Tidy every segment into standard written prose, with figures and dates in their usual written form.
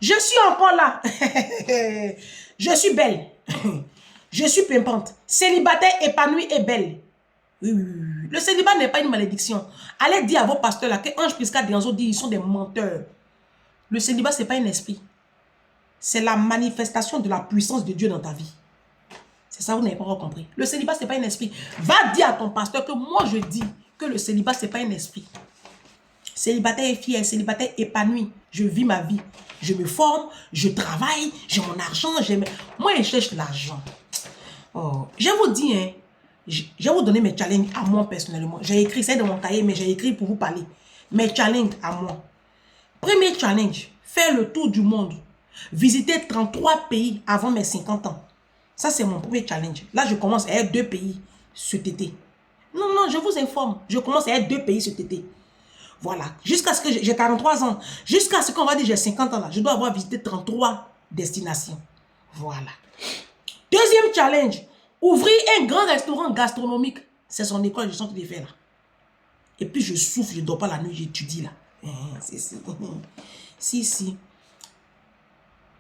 Je suis encore là. Je suis belle. Je suis pimpante. Célibataire, épanouie et belle. Oui, oui, oui. Le célibat n'est pas une malédiction. Allez dire à vos pasteurs là que Ange Prisca Dianzo dit ils sont des menteurs. Le célibat, ce n'est pas un esprit. C'est la manifestation de la puissance de Dieu dans ta vie. C'est ça, vous n'avez pas encore compris. Le célibat, ce n'est pas un esprit. Va dire à ton pasteur que moi, je dis que le célibat, ce n'est pas un esprit. Célibataire est fier, célibataire épanoui. Je vis ma vie. Je me forme, je travaille, j'ai mon argent. Moi, je cherche l'argent. Oh, je vous dis, hein, je vais vous donner mes challenges à moi personnellement. J'ai écrit, c'est dans mon cahier, mais j'ai écrit pour vous parler. Mes challenges à moi. Premier challenge, faire le tour du monde. Visiter 33 pays avant mes 50 ans. Ça, c'est mon premier challenge. Là, je commence à être 2 pays cet été. Non, non, je vous informe. Je commence à être 2 pays cet été. Voilà. Jusqu'à ce que j'ai 43 ans. Jusqu'à ce qu'on va dire j'ai 50 ans là. Je dois avoir visité 33 destinations. Voilà. Deuxième challenge. Ouvrir un grand restaurant gastronomique. C'est son école, je sens qu'il est fait là. Et puis je souffle, je ne dors pas la nuit, j'étudie là. Si.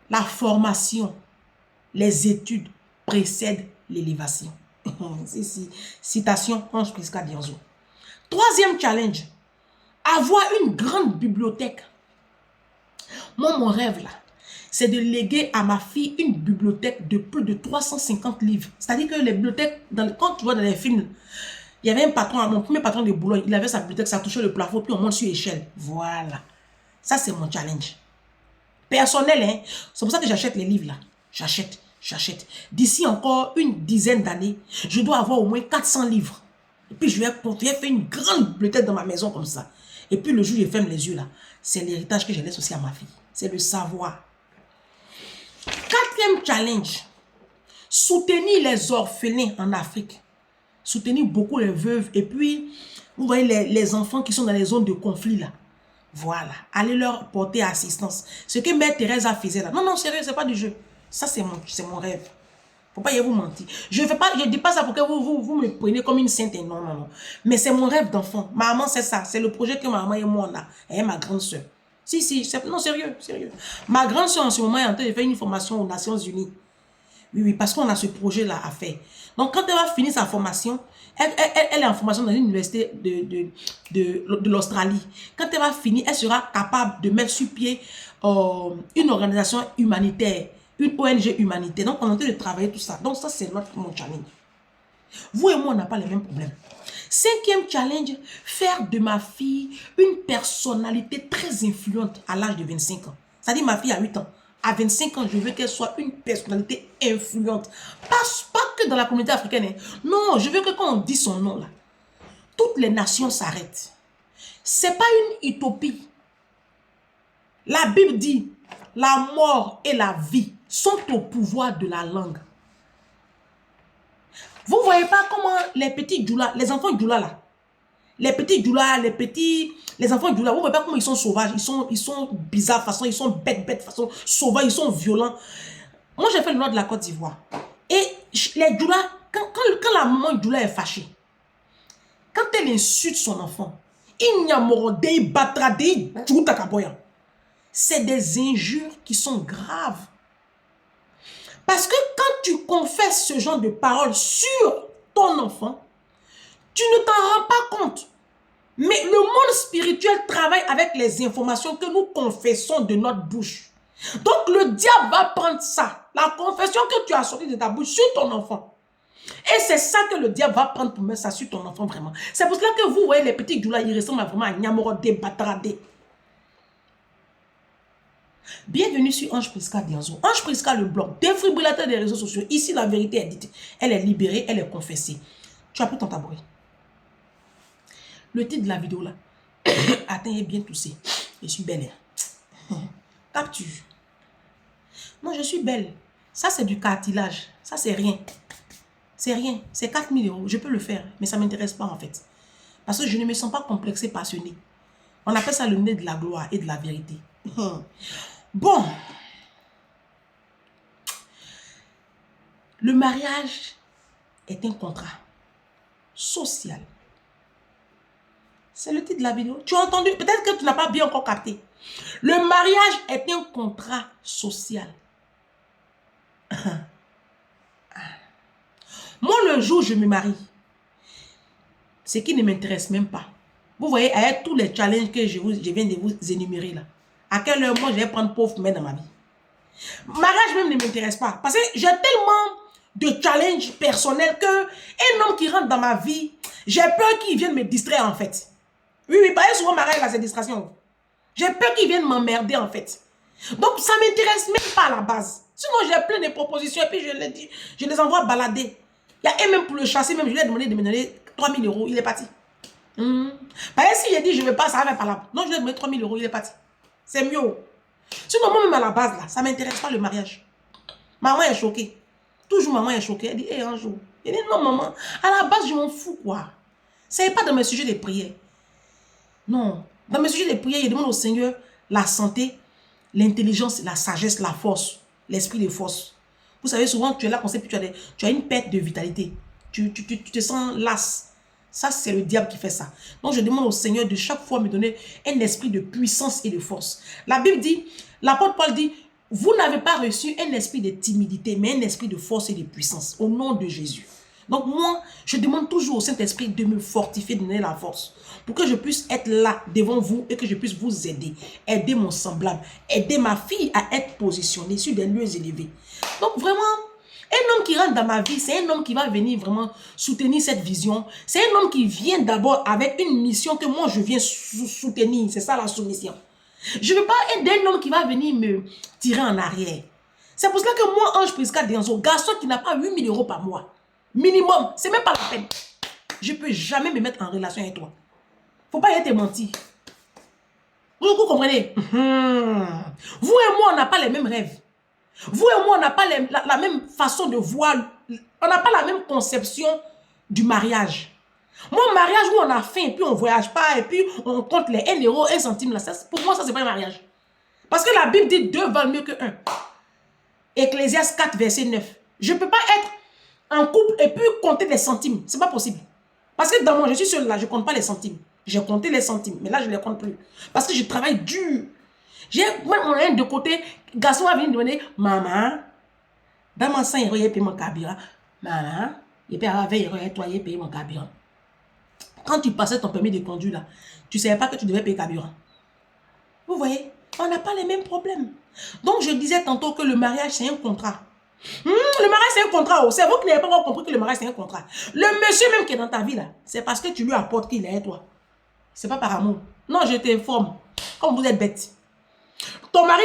La formation, les études précèdent l'élévation. Si. Citation Ange Prisca Dianzo. Troisième challenge. Avoir une grande bibliothèque. Moi, mon rêve là, c'est de léguer à ma fille une bibliothèque de plus de 350 livres. C'est-à-dire que les bibliothèques, quand tu vois dans les films, il y avait un patron, mon premier patron de Boulogne, il avait sa bibliothèque, ça touchait le plafond, puis on monte sur l'échelle. Voilà. Ça, c'est mon challenge. Personnel, hein. C'est pour ça que j'achète les livres là. J'achète. D'ici encore une dizaine d'années, je dois avoir au moins 400 livres. Et puis, je vais faire une grande bibliothèque dans ma maison comme ça. Et puis, le jour où je ferme les yeux là, c'est l'héritage que je laisse aussi à ma fille. C'est le savoir. Quatrième challenge. Soutenir les orphelins en Afrique. Soutenir beaucoup les veuves. Et puis, vous voyez les enfants qui sont dans les zones de conflit là. Voilà. Allez leur porter assistance. Ce que Mère Teresa faisait là. Non, non, sérieux, c'est pas du jeu. Ça, c'est mon rêve. Faut pas y vous mentir. Je ne dis pas ça pour que vous me preniez comme une sainte. Non, non, non. Mais c'est mon rêve d'enfant. Maman, c'est ça. C'est le projet que maman et moi on a. Elle est ma grande soeur. Si. Non, sérieux. Ma grande soeur en ce moment est en train de faire une formation aux Nations Unies. Oui, parce qu'on a ce projet-là à faire. Donc, quand elle va finir sa formation, elle est en formation dans l'université de l'Australie. Quand elle va finir, elle sera capable de mettre sur pied une organisation humanitaire, une ONG humanitaire. Donc, on est en train de travailler tout ça. Donc, ça, c'est mon challenge. Vous et moi, on n'a pas les mêmes problèmes. Cinquième challenge, faire de ma fille une personnalité très influente à l'âge de 25 ans. C'est-à-dire, ma fille a 8 ans. À 25 ans, je veux qu'elle soit une personnalité influente. Pas que dans la communauté africaine. Hein. Non, je veux que quand on dit son nom, là, toutes les nations s'arrêtent. Ce n'est pas une utopie. La Bible dit, la mort et la vie sont au pouvoir de la langue. Vous ne voyez pas comment les petits djoula, les enfants djoula là, les petits djoula, les enfants djoula, vous ne voyez pas comment ils sont sauvages, ils sont bizarres façon, ils sont bêtes façon, sauvages, ils sont violents. Moi j'ai fait le nord de la Côte d'Ivoire. Et les djoula, quand la maman djoula est fâchée, quand elle insulte son enfant, il n'y a morodé, batradé, djoutakaboyan. C'est des injures qui sont graves. Parce que quand tu confesses ce genre de paroles sur ton enfant, tu ne t'en rends pas compte. Mais le monde spirituel travaille avec les informations que nous confessons de notre bouche. Donc le diable va prendre ça, la confession que tu as sortie de ta bouche sur ton enfant. Et c'est ça que le diable va prendre pour mettre ça sur ton enfant vraiment. C'est pour cela que vous voyez les petits djoula, ils ressemblent vraiment à Nyamorode, Batrade. Bienvenue sur Ange Prisca Dianzo. Ange Prisca, le blog, défibrillateur des réseaux sociaux. Ici, la vérité est dite. Elle est libérée, elle est confessée. Tu as pris ton tabouret. Le titre de la vidéo là. Attends, est bien toussé. Je suis belle. Capture. Non, je suis belle. Ça, c'est du cartilage. Ça, c'est rien. C'est rien. C'est 4 000 €. Je peux le faire, mais ça ne m'intéresse pas en fait. Parce que je ne me sens pas complexée par ce nez. On appelle ça le nez de la gloire et de la vérité. Bon. Le mariage est un contrat social. C'est le titre de la vidéo. Tu as entendu? Peut-être que tu n'as pas bien encore capté. Le mariage est un contrat social. Moi, le jour où je me marie, ce qui ne m'intéresse même pas. Vous voyez, avec tous les challenges que je viens de vous énumérer là, à quelle heure moi je vais prendre pauvre mère dans ma vie? Mariage même ne m'intéresse pas. Parce que j'ai tellement de challenges personnels que un homme qui rentre dans ma vie, j'ai peur qu'il vienne me distraire en fait. Oui, parce que souvent mariage là, c'est distraction. J'ai peur qu'il vienne m'emmerder en fait. Donc ça ne m'intéresse même pas à la base. Sinon j'ai plein de propositions et puis je les envoie balader. Il y a un même pour le chasser, même je lui ai demandé de me donner 3 000 €, il est parti. Parce que si j'ai dit je ne veux pas, ça va pas là. Non, je lui ai demandé 3 000 €, il est parti. C'est mieux. Sinon moi même à la base là, ça ne m'intéresse pas le mariage. Maman est choquée. Toujours maman est choquée. Elle dit, un jour. Elle dit, non maman, à la base je m'en fous quoi. Ce n'est pas dans mes sujets de prière. Non. Dans mes sujets de prière, je demande au Seigneur la santé, l'intelligence, la sagesse, la force, l'esprit de force. Vous savez, souvent, tu es là, tu as une perte de vitalité. Tu te sens las. Ça, c'est le diable qui fait ça. Donc, je demande au Seigneur de chaque fois me donner un esprit de puissance et de force. La Bible dit, l'apôtre Paul dit, vous n'avez pas reçu un esprit de timidité, mais un esprit de force et de puissance, au nom de Jésus. Donc, moi, je demande toujours au Saint-Esprit de me fortifier, de me donner la force, pour que je puisse être là devant vous et que je puisse vous aider mon semblable, aider ma fille à être positionnée sur des lieux élevés. Donc, vraiment, un homme qui rentre dans ma vie, c'est un homme qui va venir vraiment soutenir cette vision. C'est un homme qui vient d'abord avec une mission que moi, je viens soutenir. C'est ça la soumission. Je ne veux pas être un homme qui va venir me tirer en arrière. C'est pour cela que moi, Ange Prisca Denzo, garçon qui n'a pas 8 000 € par mois, minimum, c'est même pas la peine. Je ne peux jamais me mettre en relation avec toi. Faut pas y être menti. Vous comprenez? Vous et moi, on n'a pas les mêmes rêves. Vous et moi, on n'a pas la même façon de voir. On n'a pas la même conception du mariage. Moi, mariage où on a faim et puis on ne voyage pas et puis on compte les 1 €, 1 centime. Là, pour moi, ça, c'est pas un mariage. Parce que la Bible dit 2 valent mieux que 1. Ecclésiaste 4, verset 9. Je ne peux pas être en couple et puis compter les centimes. Ce n'est pas possible. Parce que dans moi, je suis seule là, je ne compte pas les centimes. J'ai compté les centimes, mais là, je ne les compte plus. Parce que je travaille dur. J'ai même moyen de côté, garçon va venir me demander, maman, dans mon 5 €, il paye mon carburant. Maman, il paye 20 €, toi, il paye mon carburant. Quand tu passais ton permis de conduire là, tu ne savais pas que tu devais payer carburant. Vous voyez, on n'a pas les mêmes problèmes. Donc, je disais tantôt que le mariage, c'est un contrat. Le mariage, c'est un contrat. C'est vous qui n'avez pas encore compris que le mariage, c'est un contrat. Le monsieur même qui est dans ta vie là, c'est parce que tu lui apportes qu'il est toi. C'est pas par amour. Non, je t'informe. Comme vous êtes bête. Ton mari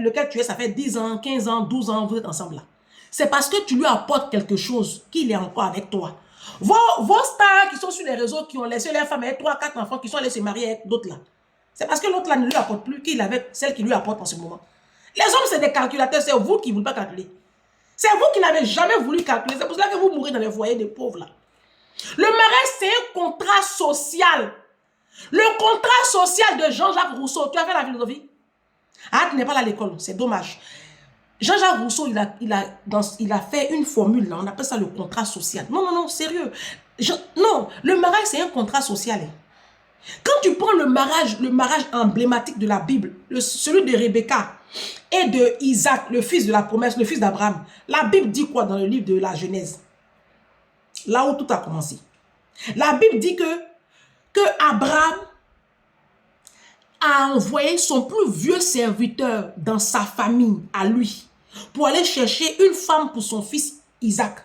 lequel tu es, ça fait 10 ans, 15 ans, 12 ans, vous êtes ensemble là. C'est parce que tu lui apportes quelque chose qu'il est encore avec toi. Vos stars qui sont sur les réseaux, qui ont laissé leur femme avec 3, 4 enfants, qui sont allés se marier avec d'autres là. C'est parce que l'autre là ne lui apporte plus qu'il avait celle qui lui apporte en ce moment. Les hommes, c'est des calculateurs, c'est vous qui ne voulez pas calculer. C'est vous qui n'avez jamais voulu calculer. C'est pour cela que vous mourrez dans les foyers des pauvres là. Le mariage, c'est un contrat social. Le contrat social de Jean-Jacques Rousseau. Tu as fait la philosophie? Ah, tu n'es pas là à l'école, c'est dommage. Jean-Jacques Rousseau, il a fait une formule, là, on appelle ça le contrat social. Non, non, non, sérieux. Non, le mariage, c'est un contrat social. Quand tu prends le mariage emblématique de la Bible, celui de Rebecca et de Isaac, le fils de la promesse, le fils d'Abraham, la Bible dit quoi dans le livre de la Genèse? Là où tout a commencé. La Bible dit que Abraham a envoyé son plus vieux serviteur dans sa famille, à lui, pour aller chercher une femme pour son fils Isaac.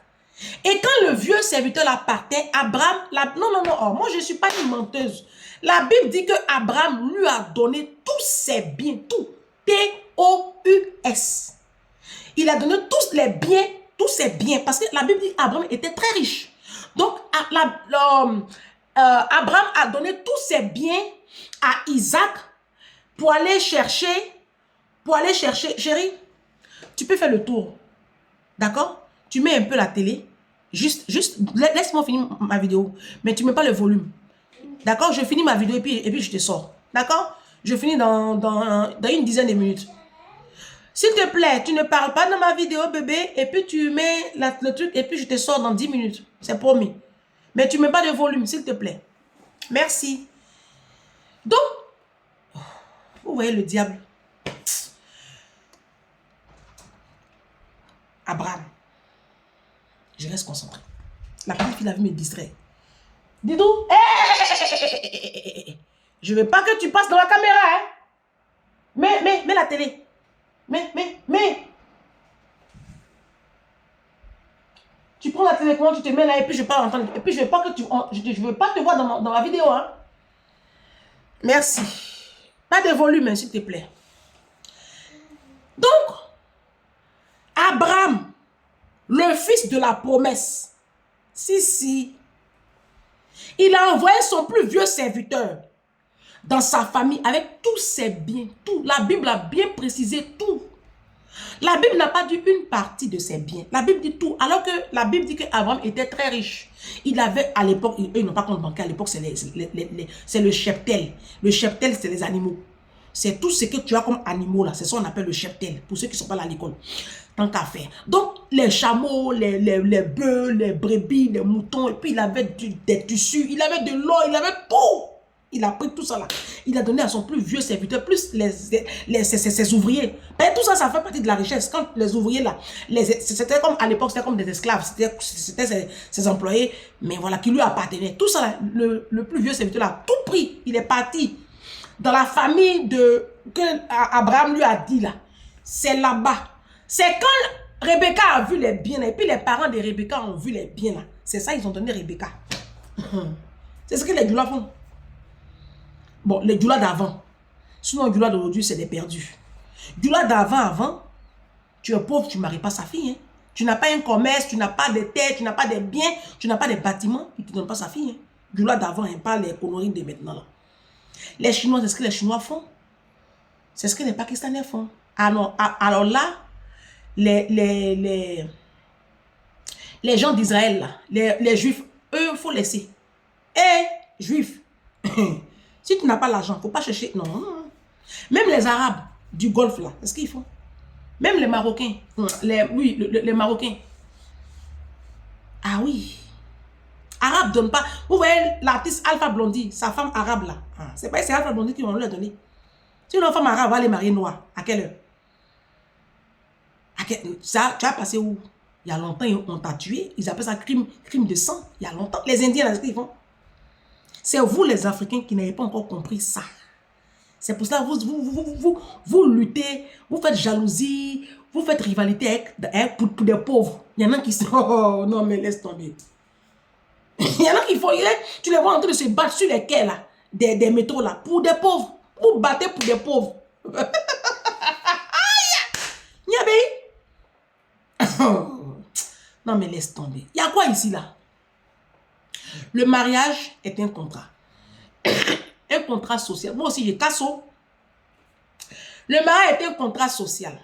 Et quand le vieux serviteur la partait, Abraham, non, moi je ne suis pas une menteuse. La Bible dit que Abraham lui a donné tous ses biens, tout, T-O-U-S. Il a donné tous ses biens, parce que la Bible dit qu'Abraham était très riche. Donc, Abraham a donné tous ses biens à Isaac pour aller chercher, chérie, tu peux faire le tour, d'accord? Tu mets un peu la télé, juste laisse-moi finir ma vidéo, mais tu ne mets pas le volume, d'accord? Je finis ma vidéo et puis je te sors, d'accord? Je finis dans une dizaine de minutes. S'il te plaît, tu ne parles pas dans ma vidéo, bébé, et puis tu mets le truc et puis je te sors dans 10 minutes, c'est promis. Mais tu ne mets pas de volume, s'il te plaît. Merci. Donc, vous voyez le diable. Abraham. Je reste concentré. La petite fille avait me distrait. Didou, je veux pas que tu passes dans la caméra, hein. Mets la télé. Mets. Tu prends la télé, comment tu te mets là, et puis je vais pas entendre. Et puis je veux pas que tu... Je veux pas te voir dans la vidéo, hein. Merci. Pas de volume, s'il te plaît. Donc, Abraham, le fils de la promesse, si, il a envoyé son plus vieux serviteur dans sa famille avec tous ses biens, tout. La Bible a bien précisé tout. La Bible n'a pas dit une partie de ses biens. La Bible dit tout. Alors que la Bible dit qu'Abraham était très riche. Il avait à l'époque, ils n'ont pas compte bancaire, à l'époque c'est le cheptel. Le cheptel, c'est les animaux. C'est tout ce que tu as comme animaux là. C'est ça qu'on appelle le cheptel. Pour ceux qui ne sont pas là à l'école. Tant qu'à faire. Donc, les chameaux, les bœufs, les brebis, les moutons. Et puis, il avait des tissus. Il avait de l'eau. Il avait tout. Il a pris tout ça là. Il a donné à son plus vieux serviteur, plus ses ouvriers. Ben, tout ça, ça fait partie de la richesse. Quand les ouvriers là, c'était comme à l'époque, c'était comme des esclaves. C'était ses employés. Mais voilà, qui lui appartenaient. Tout ça là, le plus vieux serviteur là, tout pris. Il est parti dans la famille que Abraham lui a dit là. C'est là-bas. C'est quand Rebecca a vu les biens là, et puis les parents de Rebecca ont vu les biens là. C'est ça, ils ont donné Rebecca. C'est ce que les Djoula font. Bon, les Djoula d'avant. Sinon, les Djoula d'aujourd'hui, c'est des perdus. Djoula d'avant, tu es pauvre, tu ne maries pas sa fille. Hein. Tu n'as pas un commerce, tu n'as pas de terres, tu n'as pas de biens, tu n'as pas de bâtiments, il ne te donne pas sa fille. Hein. Djoula d'avant, hein, pas les conneries de maintenant là. Les Chinois, c'est ce que les Chinois font. C'est ce que les Pakistanais font. Alors là, les gens d'Israël, les Juifs, eux, il faut laisser. Juifs, si tu n'as pas l'argent, il ne faut pas chercher. Non. Même les Arabes du Golfe, là, c'est ce qu'ils font. Même les Marocains. Les Marocains. Ah oui. Arabe donne pas. Vous voyez l'artiste Alpha Blondy, sa femme arabe là. C'est pas Alpha Blondy qui vont lui donner. Si une femme arabe va aller marier noire, à quelle heure? Ça, tu as passé où? Il y a longtemps, on t'a tué. Ils appellent ça crime de sang. Il y a longtemps. Les Indiens, là, ce qu'ils font. C'est vous, les Africains, qui n'avez pas encore compris ça. C'est pour ça que vous luttez, vous faites jalousie, vous faites rivalité pour des pauvres. Il y en a qui sont... Oh non, mais laisse tomber. Il y en a qui font... Tu les vois en train de se battre sur les quais, là, des métros, là, pour des pauvres. Vous battez pour des pauvres. Non, mais laisse tomber. Il y a quoi ici, là? Le mariage est un contrat. Un contrat social. Moi aussi, j'ai casso. Le mariage est un contrat social.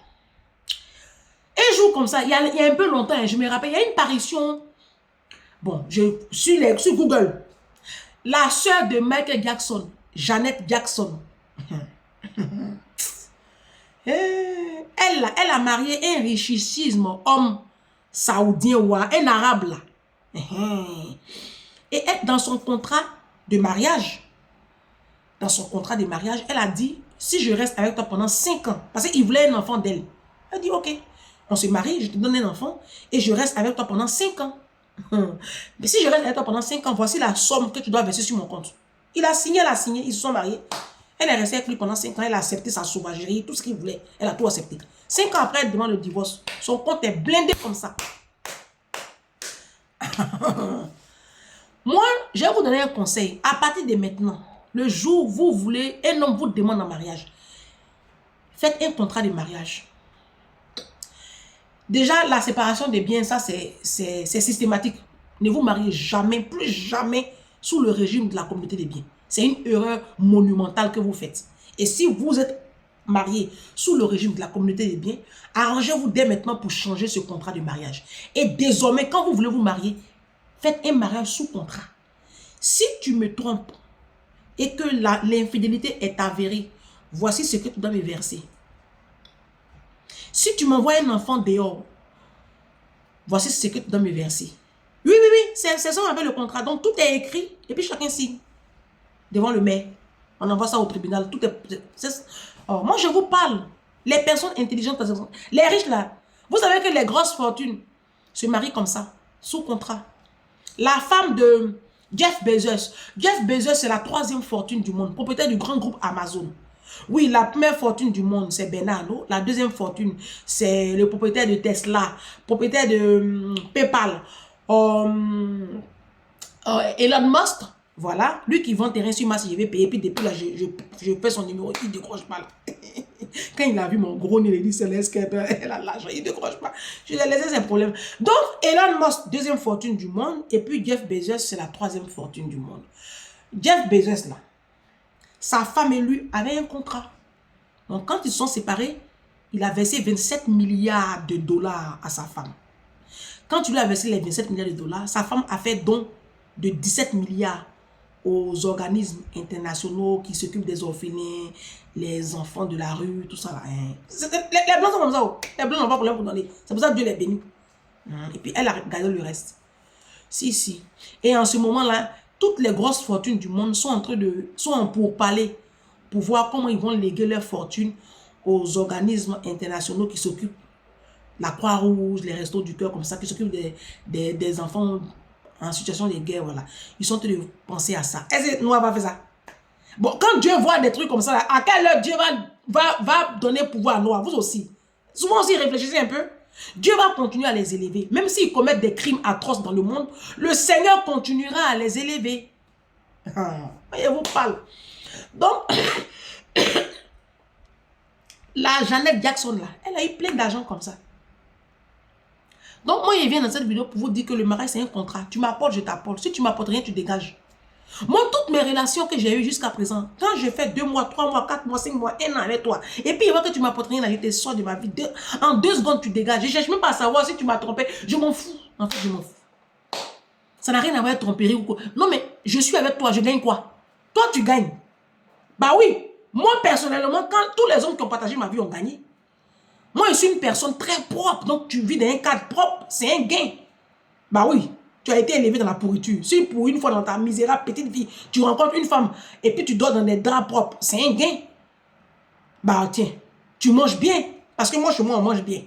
Un jour comme ça, il y a un peu longtemps, hein, je me rappelle, il y a une parution. Bon, sur Google. La sœur de Michael Jackson, Janet Jackson. Elle a marié un richissime homme saoudien ou un arabe là. Et elle, dans son contrat de mariage, elle a dit, si je reste avec toi pendant 5 ans, parce qu'il voulait un enfant d'elle. Elle dit, ok, on se marie, je te donne un enfant et je reste avec toi pendant 5 ans. Mais si je reste avec toi pendant 5 ans, voici la somme que tu dois verser sur mon compte. Il a signé, ils se sont mariés. Elle est restée avec lui pendant 5 ans, elle a accepté sa sauvagerie, tout ce qu'il voulait. Elle a tout accepté. 5 ans après, elle demande le divorce. Son compte est blindé comme ça. Moi, je vais vous donner un conseil. À partir de maintenant, le jour où vous voulez, un homme vous demande en mariage, faites un contrat de mariage. Déjà, la séparation des biens, ça c'est systématique. Ne vous mariez jamais, plus jamais, sous le régime de la communauté des biens. C'est une erreur monumentale que vous faites. Et si vous êtes marié sous le régime de la communauté des biens, arrangez-vous dès maintenant pour changer ce contrat de mariage. Et désormais, quand vous voulez vous marier, faites un mariage sous contrat. Si tu me trompes et que l'infidélité est avérée, voici ce que tu dois me verser. Si tu m'envoies un enfant dehors, voici ce que tu dois me verser. Oui, c'est ça avec le contrat. Donc tout est écrit et puis chacun signe devant le maire. On envoie ça au tribunal. Tout oh, moi, je vous parle. Les personnes intelligentes, les riches là. Vous savez que les grosses fortunes se marient comme ça, sous contrat. La femme de Jeff Bezos. Jeff Bezos, c'est la 3e fortune du monde, propriétaire du grand groupe Amazon. Oui, la première fortune du monde, c'est Bernardo. La 2e fortune, c'est le propriétaire de Tesla, propriétaire de PayPal. Elon Musk, voilà, lui qui vend terrain sur Mars, je vais payer, puis depuis là, je paie son numéro, il ne décroche pas là. Quand il a vu mon gros nez, il a dit, c'est l'esquerre, elle a l'argent, il ne décroche pas. Je lui ai laissé ses problèmes. Donc, Elon Musk, 2e fortune du monde, et puis Jeff Bezos, c'est la 3e fortune du monde. Jeff Bezos, là, sa femme et lui avaient un contrat. Donc, quand ils sont séparés, il a versé 27 milliards de dollars à sa femme. Quand il lui a versé les 27 milliards de dollars, sa femme a fait don de 17 milliards aux organismes internationaux qui s'occupent des orphelins, les enfants de la rue, tout ça. Là, hein. Les blancs sont comme ça. Oh. Les blancs n'ont pas de problème pour donner. C'est pour ça que Dieu les bénit. Et puis elle a gardé le reste. Si. Et en ce moment-là, toutes les grosses fortunes du monde sont en pourparlers pour voir comment ils vont léguer leur fortune aux organismes internationaux qui s'occupent, la Croix-Rouge, les Restos du Cœur, comme ça, qui s'occupent des enfants en situation de guerre, voilà. Ils sont en train de penser à ça. Est-ce que nous, on va faire ça? Bon, quand Dieu voit des trucs comme ça, là, à quelle heure Dieu va donner pouvoir à Noah? Vous aussi. Souvent aussi, réfléchissez un peu. Dieu va continuer à les élever. Même s'ils commettent des crimes atroces dans le monde, le Seigneur continuera à les élever. Je vous parle. Donc, la Janet Jackson, là, elle a eu plein d'argent comme ça. Donc, moi, je viens dans cette vidéo pour vous dire que le mariage, c'est un contrat. Tu m'apportes, je t'apporte. Si tu m'apportes rien, tu dégages. Moi, toutes mes relations que j'ai eues jusqu'à présent, quand je fais 2 mois, 3 mois, 4 mois, 5 mois, 1 an avec toi, et puis il voit que tu m'apportes rien, je te sors de ma vie. En 2 secondes, tu dégages. Je ne cherche même pas à savoir si tu m'as trompé. Je m'en fous. En fait, je m'en fous. Ça n'a rien à voir avec tromperie ou quoi. Non, mais je suis avec toi, je gagne quoi? Toi, tu gagnes. Bah oui. Moi, personnellement, quand tous les hommes qui ont partagé ma vie ont gagné, moi, je suis une personne très propre. Donc, tu vis dans un cadre propre. C'est un gain. Bah oui. Tu as été élevé dans la pourriture. Si pour une fois dans ta misérable petite vie, tu rencontres une femme et puis tu dors dans des draps propres, c'est un gain. Bah tiens, tu manges bien. Parce que moi, chez moi, on mange bien.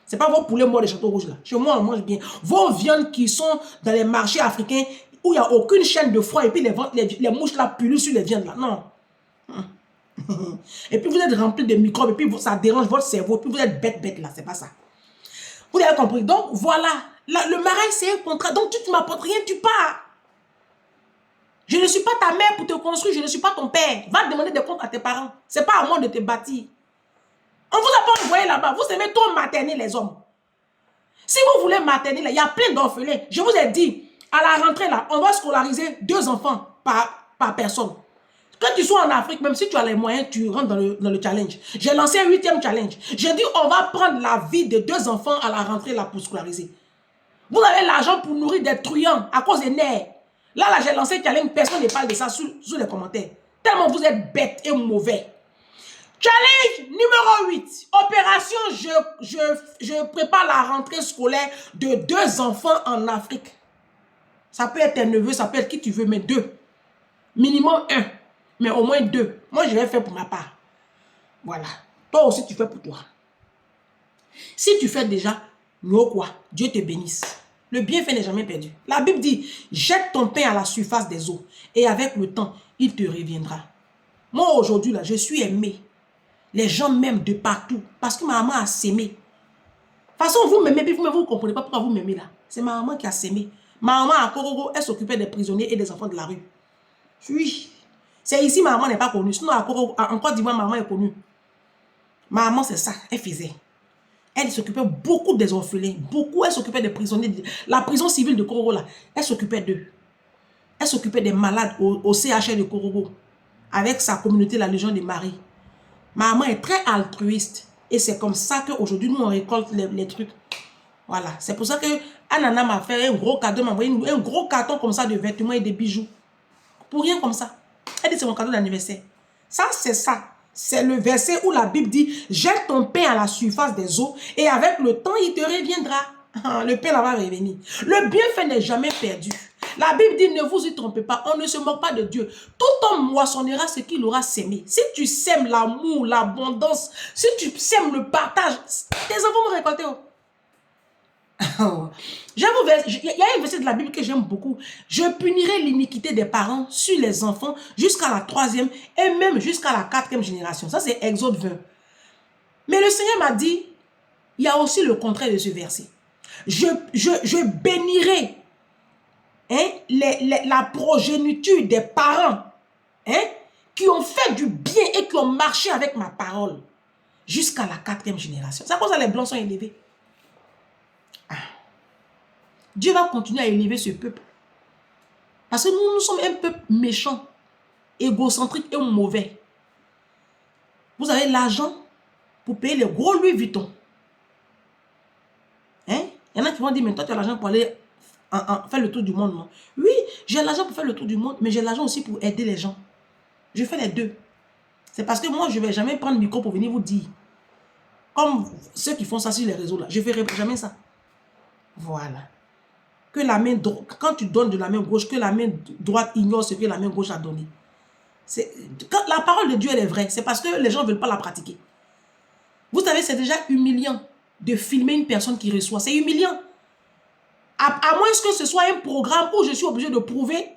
Ce n'est pas vos poulets morts des châteaux rouges là. Chez moi, on mange bien. Vos viandes qui sont dans les marchés africains où il n'y a aucune chaîne de froid et puis les mouches là pullulent sur les viandes là. Non. Et puis vous êtes rempli de microbes et puis ça dérange votre cerveau. Et puis vous êtes bête là. C'est pas ça. Vous avez compris. Donc voilà. Le mariage, c'est un contrat. Donc, tu ne m'apportes rien, tu pars. Je ne suis pas ta mère pour te construire. Je ne suis pas ton père. Va demander des comptes à tes parents. Ce n'est pas à moi de te bâtir. On ne vous a pas envoyé là-bas. Vous aimez trop materner les hommes. Si vous voulez materner, il y a plein d'orphelins. Je vous ai dit, à la rentrée, là, on va scolariser 2 enfants par personne. Quand tu sois en Afrique, même si tu as les moyens, tu rentres dans le challenge. J'ai lancé un 8e challenge. J'ai dit, on va prendre la vie de 2 enfants à la rentrée là pour scolariser. Vous avez l'argent pour nourrir des truands à cause des nerfs. Là, j'ai lancé un challenge, personne ne parle de ça sous les commentaires. Tellement vous êtes bêtes et mauvais. Challenge numéro 8. Opération, je prépare la rentrée scolaire de 2 enfants en Afrique. Ça peut être tes neveux, ça peut être qui tu veux, mais 2. Minimum 1, mais au moins 2. Moi, je vais faire pour ma part. Voilà. Toi aussi, tu fais pour toi. Si tu fais déjà, non quoi, Dieu te bénisse. Le bienfait n'est jamais perdu. La Bible dit, jette ton pain à la surface des eaux et avec le temps, il te reviendra. Moi, aujourd'hui, là, je suis aimé. Les gens m'aiment de partout parce que ma maman a sémé. De toute façon, vous m'aimez, puis vous ne comprenez pas pourquoi vous m'aimez là. C'est ma maman qui a sémé. Ma maman à Korogo, elle s'occupait des prisonniers et des enfants de la rue. Oui. C'est ici, ma maman n'est pas connue. Sinon, en Côte d'Ivoire, ma maman est connue. Ma maman, c'est ça, elle faisait. Elle s'occupait beaucoup des orphelins. Beaucoup, elle s'occupait des prisonniers. La prison civile de Korogo, là, elle s'occupait d'eux. Elle s'occupait des malades au CHR de Korogo. Avec sa communauté, la Légion de Marie. Ma maman est très altruiste. Et c'est comme ça qu'aujourd'hui, nous, on récolte les trucs. Voilà. C'est pour ça que Anana m'a fait un gros cadeau, m'a envoyé un gros carton comme ça de vêtements et de bijoux. Pour rien comme ça. Elle dit c'est mon cadeau d'anniversaire. Ça, c'est ça. C'est le verset où la Bible dit, jette ton pain à la surface des eaux et avec le temps, il te reviendra. Le pain là va revenir. Le bienfait n'est jamais perdu. La Bible dit, ne vous y trompez pas, on ne se moque pas de Dieu. Tout homme moissonnera ce qu'il aura sémé. Si tu sèmes l'amour, l'abondance, si tu sèmes le partage, tes enfants vont récolter. Il y a un verset de la Bible que j'aime beaucoup. Je punirai l'iniquité des parents sur les enfants jusqu'à la 3e et même jusqu'à la 4e génération. Ça, c'est Exode 20. Mais le Seigneur m'a dit, il y a aussi le contraire de ce verset. Je bénirai la progéniture des parents qui ont fait du bien et qui ont marché avec ma parole jusqu'à la 4e génération. C'est à cause que les blancs sont élevés. Dieu va continuer à élever ce peuple. Parce que nous sommes un peuple méchant, égocentrique et mauvais. Vous avez l'argent pour payer les gros Louis Vuitton. Il y en a qui vont dire, mais toi tu as l'argent pour aller faire le tour du monde. Non? Oui, j'ai l'argent pour faire le tour du monde, mais j'ai l'argent aussi pour aider les gens. Je fais les deux. C'est parce que moi, je ne vais jamais prendre le micro pour venir vous dire. Comme ceux qui font ça sur les réseaux là. Je ne ferai jamais ça. Voilà. Que la main droite, quand tu donnes de la main gauche, que la main droite ignore ce que la main gauche a donné. Quand la parole de Dieu elle est vraie, c'est parce que les gens ne veulent pas la pratiquer. Vous savez, c'est déjà humiliant de filmer une personne qui reçoit. C'est humiliant. À moins que ce soit un programme où je suis obligé de prouver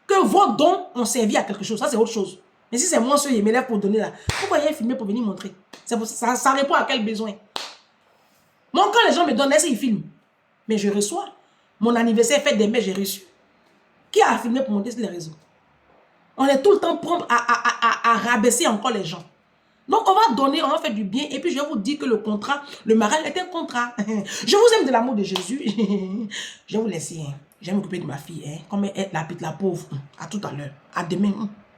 que vos dons ont servi à quelque chose. Ça, c'est autre chose. Mais si c'est moi, ceux qui m'élèvent pour donner là, pourquoi il y a filmé pour venir montrer? Ça répond à quel besoin? Moi, quand les gens me donnent, ils filment. Mais je reçois. Mon anniversaire, fête des mères, j'ai reçu. Qui a filmé pour monter sur les réseaux? On est tout le temps prompt à rabaisser encore les gens. Donc, on va donner, on va faire du bien. Et puis, je vais vous dire que le contrat, le mariage est un contrat. Je vous aime de l'amour de Jésus. Je vais vous laisser. Je vais m'occuper de ma fille. Comme elle est la pauvre. À tout à l'heure. À demain.